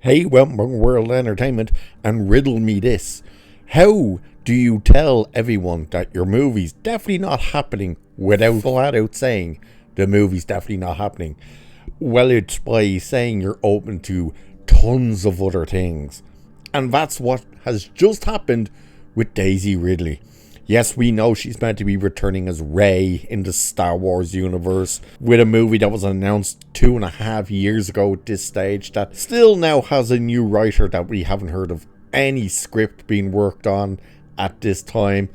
Hey, welcome World Entertainment, and riddle me this. How do you tell everyone that your movie's definitely not happening without flat out saying the movie's definitely not happening? Well, it's by saying you're open to tons of other things. And that's what has just happened with Daisy Ridley. Yes, we know she's meant to be returning as Rey in the Star Wars universe with a movie that was announced 2.5 years ago at this stage that still now has a new writer that we haven't heard of any script being worked on at this time.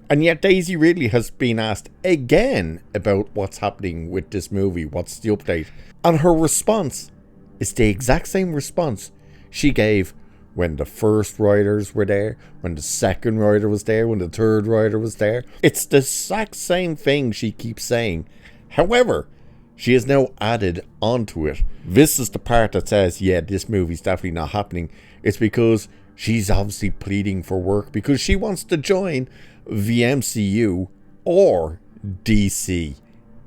And yet Daisy Ridley has been asked again about what's happening with this movie, what's the update. And her response is the exact same response she gave when the first writers were there, when the second writer was there, when the third writer was there. It's the exact same thing she keeps saying. However, she has now added onto it. This is the part that says, yeah, this movie's definitely not happening. It's because she's obviously pleading for work because she wants to join the MCU or DC,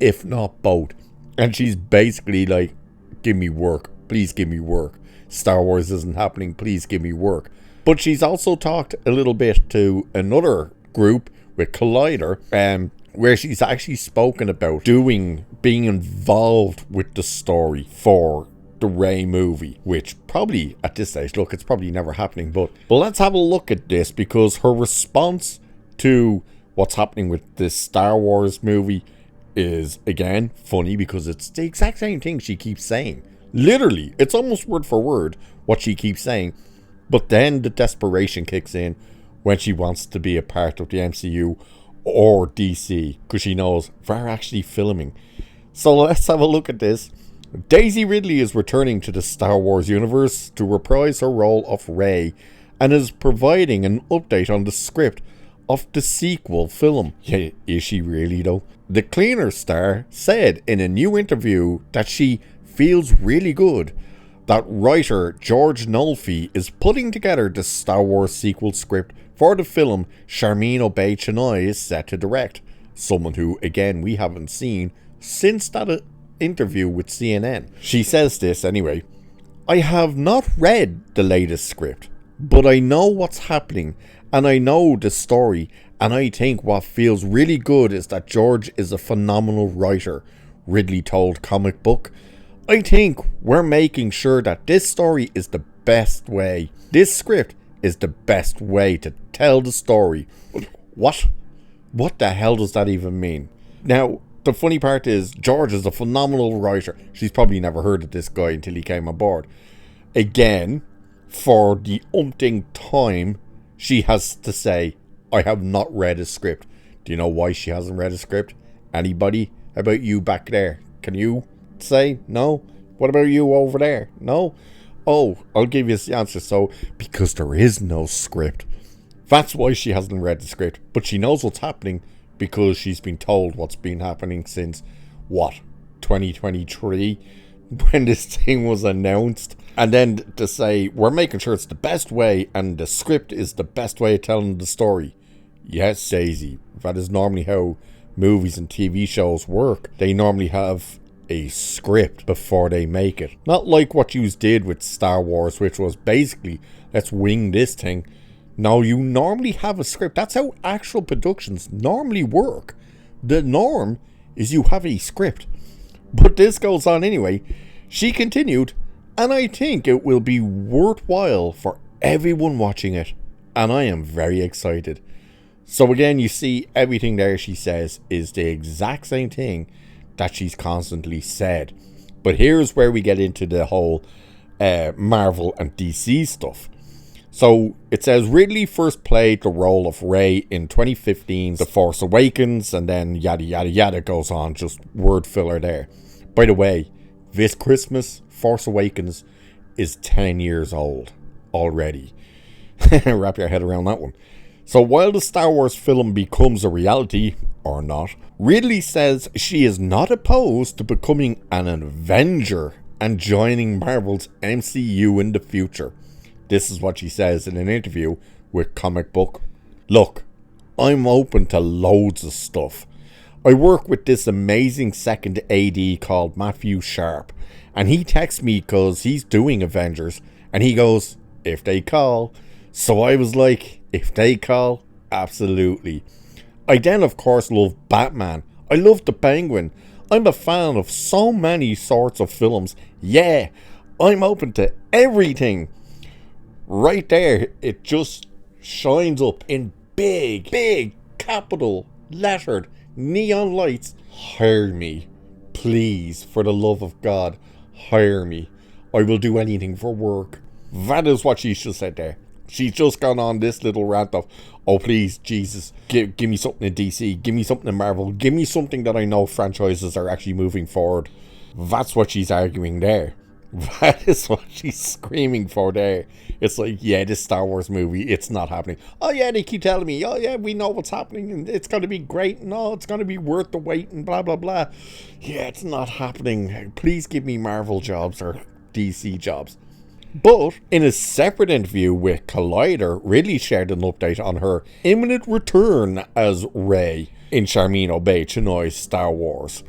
if not both. And she's basically like, give me work. Please give me work. Star Wars isn't happening, please give me work. But she's also talked a little bit to another group with Collider, where she's actually spoken about being involved with the story for the Rey movie, which probably at this stage, look, it's probably never happening, but let's have a look at this, because her response to what's happening with this Star Wars movie is, again, funny because it's the exact same thing she keeps saying. Literally, it's almost word for word what she keeps saying. But then the desperation kicks in when she wants to be a part of the MCU or DC, because she knows they're actually filming. So let's have a look at this. Daisy Ridley is returning to the Star Wars universe to reprise her role of Rey and is providing an update on the script of the sequel film. Yeah, is she really though? The Cleaner star said in a new interview that she feels really good that writer George Nolfi is putting together the Star Wars sequel script for the film Sharmeen Obaid-Chinoy is set to direct. Someone who, again, we haven't seen since that interview with CNN. She says this anyway. I have not read the latest script, but I know what's happening and I know the story, and I think what feels really good is that George is a phenomenal writer, Ridley told Comic Book. I think we're making sure that this story is the best way. This script is the best way to tell the story. What? What the hell does that even mean? Now, the funny part is, George is a phenomenal writer. She's probably never heard of this guy until he came aboard. Again, for the umpteenth time, she has to say, I have not read a script. Do you know why she hasn't read a script? Anybody? How about you back there? Can you say no? What about you over there? No? Oh, I'll give you the answer. So, because there is no script. That's why she hasn't read the script. But she knows what's happening because she's been told what's been happening since, 2023? When this thing was announced. And then to say, we're making sure it's the best way and the script is the best way of telling the story. Yes, Daisy. That is normally how movies and TV shows work. They normally have a script before they make it. Not like what you did with Star Wars, which was basically, let's wing this thing. No, you normally have a script. That's how actual productions normally work. The norm is you have a script. But this goes on anyway. She continued, and I think it will be worthwhile for everyone watching it. And I am very excited. So again, you see everything there she says is the exact same thing that she's constantly said. But here's where we get into the whole Marvel and DC stuff. So it says Ridley first played the role of Rey in 2015's The Force Awakens, and then yada yada yada goes on, just word filler there. By the way, this Christmas, Force Awakens is 10 years old already. Wrap your head around that one. So while the Star Wars film becomes a reality, or not, Ridley says she is not opposed to becoming an Avenger and joining Marvel's MCU in the future. This is what she says in an interview with Comic Book. Look, I'm open to loads of stuff. I work with this amazing second AD called Matthew Sharp, and he texts me because he's doing Avengers And he goes, if they call. So I was like, if they call, absolutely. I then, of course, love Batman. I love the Penguin. I'm a fan of so many sorts of films. Yeah, I'm open to everything. Right there, it just shines up in big, capital, lettered, neon lights. Hire me. Please, for the love of God, hire me. I will do anything for work. That is what she's just said there. She's just gone on this little rant of, oh please, Jesus, give me something in DC, give me something in Marvel, give me something that I know franchises are actually moving forward. That's what she's arguing there. That is what she's screaming for there. It's like, yeah, this Star Wars movie, it's not happening. Oh yeah, they keep telling me, oh yeah, we know what's happening and it's going to be great and oh, it's going to be worth the wait and blah, blah, blah. Yeah, it's not happening. Please give me Marvel jobs or DC jobs. But in a separate interview with Collider, Ridley shared an update on her imminent return as Rey in Charmin Obey Chinoy's Star Wars.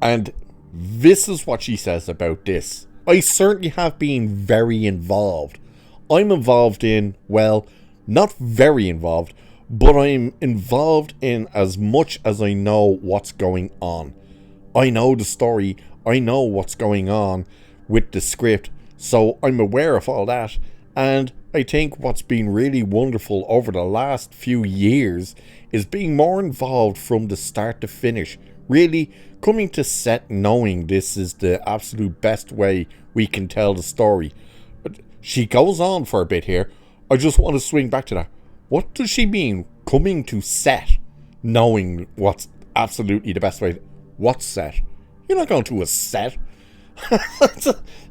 And this is what she says about this. I certainly have been very involved. I'm involved in, well, not very involved, but I'm involved in as much as I know what's going on. I know the story, I know what's going on with the script, so I'm aware of all that, and I think what's been really wonderful over the last few years is being more involved from the start to finish, really coming to set knowing this is the absolute best way we can tell the story. But she goes on for a bit here. I just want to swing back to that. What does she mean, coming to set knowing what's absolutely the best way? What set? You're not going to a set.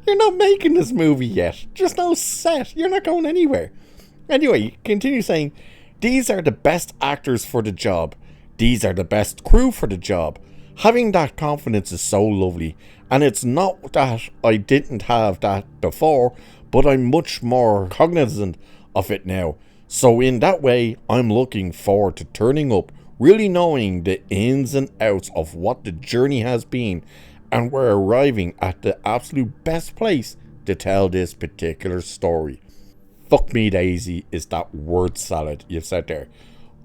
You're not making this movie yet. There's no set. You're not going anywhere. Anyway, continue saying, these are the best actors for the job. These are the best crew for the job. Having that confidence is so lovely. And it's not that I didn't have that before, but I'm much more cognizant of it now. So in that way, I'm looking forward to turning up, really knowing the ins and outs of what the journey has been, and we're arriving at the absolute best place to tell this particular story. Fuck me, Daisy, is that word salad you've said there.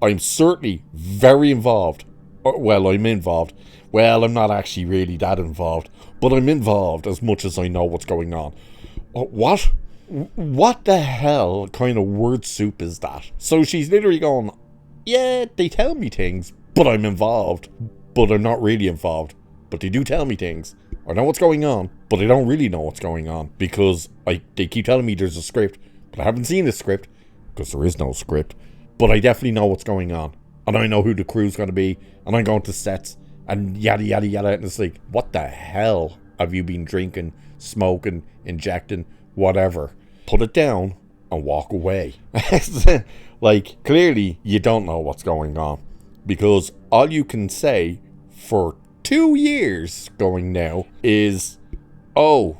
I'm certainly very involved. Well, I'm involved. Well, I'm not actually really that involved, but I'm involved as much as I know what's going on. What? What the hell kind of word soup is that? So she's literally going, yeah, they tell me things, but I'm involved, but I'm not really involved. But they do tell me things. I know what's going on, but I don't really know what's going on because they keep telling me there's a script, but I haven't seen the script because there is no script. But I definitely know what's going on, and I know who the crew's going to be, and I'm going to sets and yada yada yada. And it's like, what the hell have you been drinking, smoking, injecting, whatever? Put it down and walk away. Like, clearly you don't know what's going on because all you can say for 2 years going now is, oh,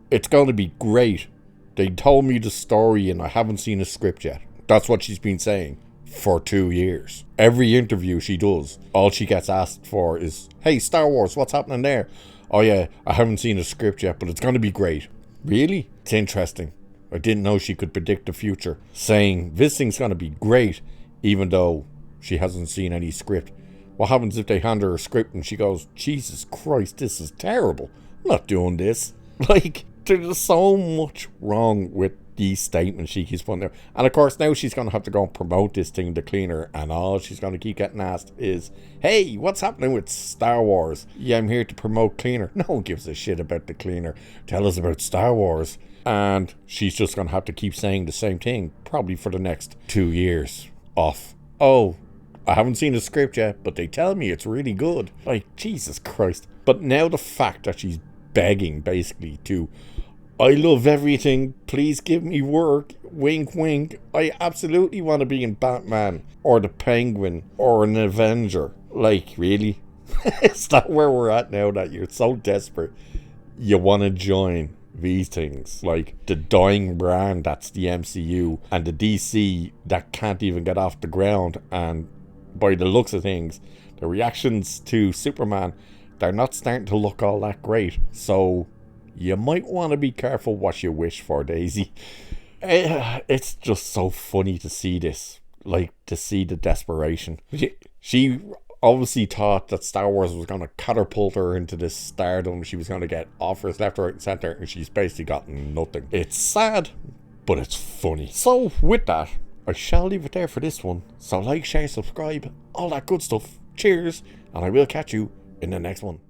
it's going to be great. They told me the story and I haven't seen a script yet. That's what she's been saying for 2 years. Every interview she does, all she gets asked for is, hey, Star Wars, what's happening there? Oh yeah, I haven't seen a script yet, but it's going to be great. Really? It's interesting. I didn't know she could predict the future, saying this thing's going to be great, even though she hasn't seen any script. What happens if they hand her a script and she goes, Jesus Christ, this is terrible. I'm not doing this. Like, there's so much wrong with these statements she keeps putting there. And of course, now she's going to have to go and promote this thing, The Cleaner, and all she's going to keep getting asked is, hey, what's happening with Star Wars? Yeah, I'm here to promote Cleaner. No one gives a shit about The Cleaner. Tell us about Star Wars. And she's just going to have to keep saying the same thing, probably for the next 2 years. Off. Oh, I haven't seen the script yet, but they tell me it's really good. Like, Jesus Christ. But now the fact that she's begging, basically, to, I love everything, please give me work, wink wink, I absolutely want to be in Batman, or the Penguin, or an Avenger. Like, really? Is that where we're at now, that you're so desperate you want to join these things? Like the dying brand that's the MCU, and the DC that can't even get off the ground, and by the looks of things, the reactions to Superman, they're not starting to look all that great. So you might want to be careful what you wish for, Daisy. It's just so funny to see this, like to see the desperation. She obviously thought that Star Wars was going to catapult her into this stardom. She was going to get offers left, right, and centre, and she's basically gotten nothing. It's sad, but it's funny. So with that, I shall leave it there for this one. So like, share, subscribe, all that good stuff. Cheers, and I will catch you in the next one.